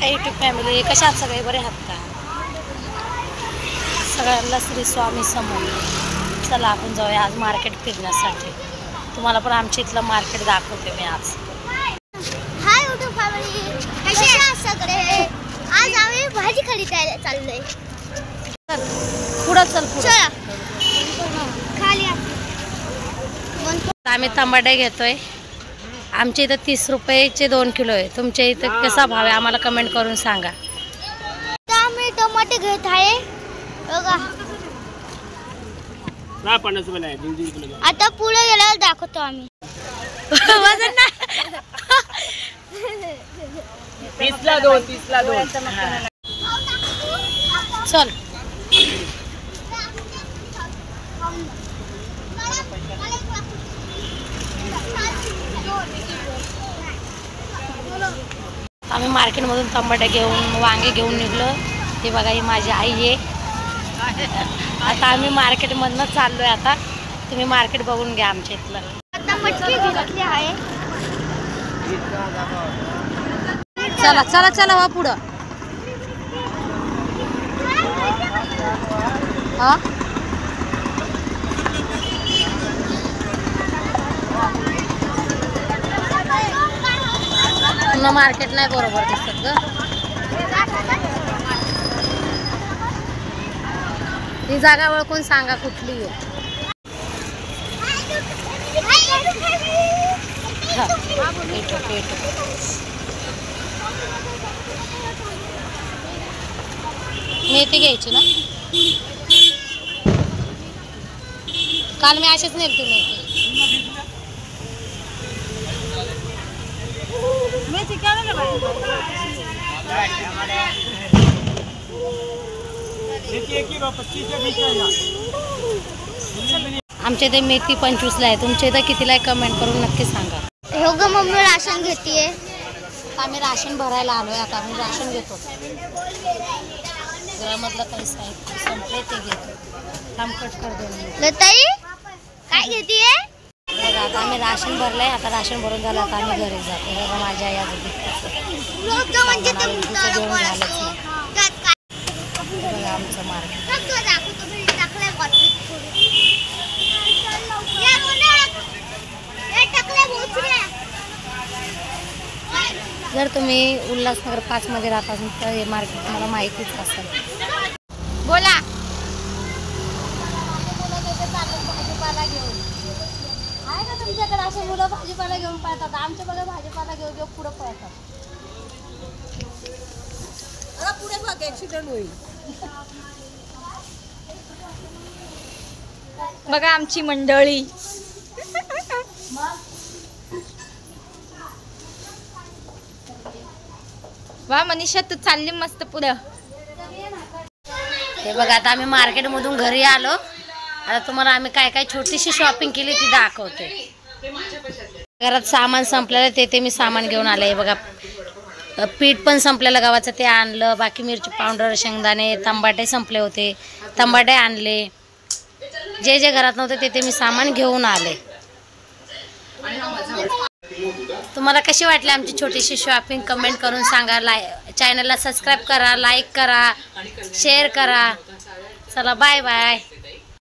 नमस्कार YouTube family, कशा आहात सगळे? बरे आहात का? सगळ्यांना श्री स्वामी समर्थ. चला आपण जाऊया आज मार्केट फिरण्यासाठी. तुम्हाला पण आमच्या इथलं मार्केट दाखवते मी आज. हाय यूट्यूब फॅमिली, कसे आहात सगळे? आज आम्ही भाजी खरेदायला चाललोय. चल पुढं, चल पुढं. खाली आम्ही टमाटे घेतोय. आमच्या इथं 30 रुपयाचे 2 किलो आहे. तुमच्या इथं कसा भाव आहे आम्हाला कमेंट करून सांगा. आम्ही टमाटे घेत आहे बघा. आता पुढे गेल्यावर दाखवतो आम्ही. वजन ना 30ला 2 चल. आम्ही मार्केटमधून टमाटे घेऊन वांगे घेऊन निघलो. हे बघा, ही माझी आई आहे. आता आम्ही मार्केटमधनं चाललोय. आता तुम्ही मार्केट बघून घ्या आमच्या इथलं. आता मटकी घेतली आहे. चला चला चला वा पुढं. हा मार्केट नाही बरोबर दिसत ग. ही जागा ओळखून सांगा कुठली आहे. मेथी घ्यायची ना. काल मी अशीच नेलती मेथी. आमच्या इथे मेथी 25ला आहे. तुमच्या इथं कितीला आहे कमेंट करून नक्की सांगा. हो ग मम्मी राशन घेतीये. आम्ही राशन भरायला आलोय. आता आम्ही राशन घेतो. घरामधलं काही साहित्य संपले ते घेतो. थांबकट कर दे. ताई काय घेतीये? आता आम्ही राशन भरलंय. आता राशन भरून झालं. आता आम्ही घरी जातो. बघा माझ्या आई आजोबा आमचं मार्केट. जर तुम्ही उल्हासनगर 5 मध्ये राहत असाल तर हे मार्केट तुम्हाला माहितीच असेल. बोला. भाजीपाला घेऊन आहे का तुमच्याकडे? असे मुलं भाजीपाला घेऊन पळतात. आमच्या बघा भाजीपाला घेऊन घेऊन पुढे पळतात. पुढे बघ ऍक्सिडेंट होईल. बघा आमची मंडळी. वा मनीषा, तू चालली मस्त पुढं. हे बघा, आता आम्ही मार्केटमधून घरी आलो. आता तुम्हाला आम्ही काय काय छोटीशी शॉपिंग केली ती दाखवते. घरात सामान संपलेलं ते मी सामान घेऊन आले. हे बघा, पीठ पण संपलेलं गव्हाचं ते आणलं. बाकी मिरची पावडर, शेंगदाणे, टमाटे संपले होते. टमाटे आणले. जे जे घरात नव्हते ते मी सामान घेऊन आले. तुम्हाला कशी वाटली आमची छोटीशी शॉपिंग कमेंट करून सांगा. चॅनलला सबस्क्राईब करा, लाईक करा, शेअर करा. चला बाय बाय.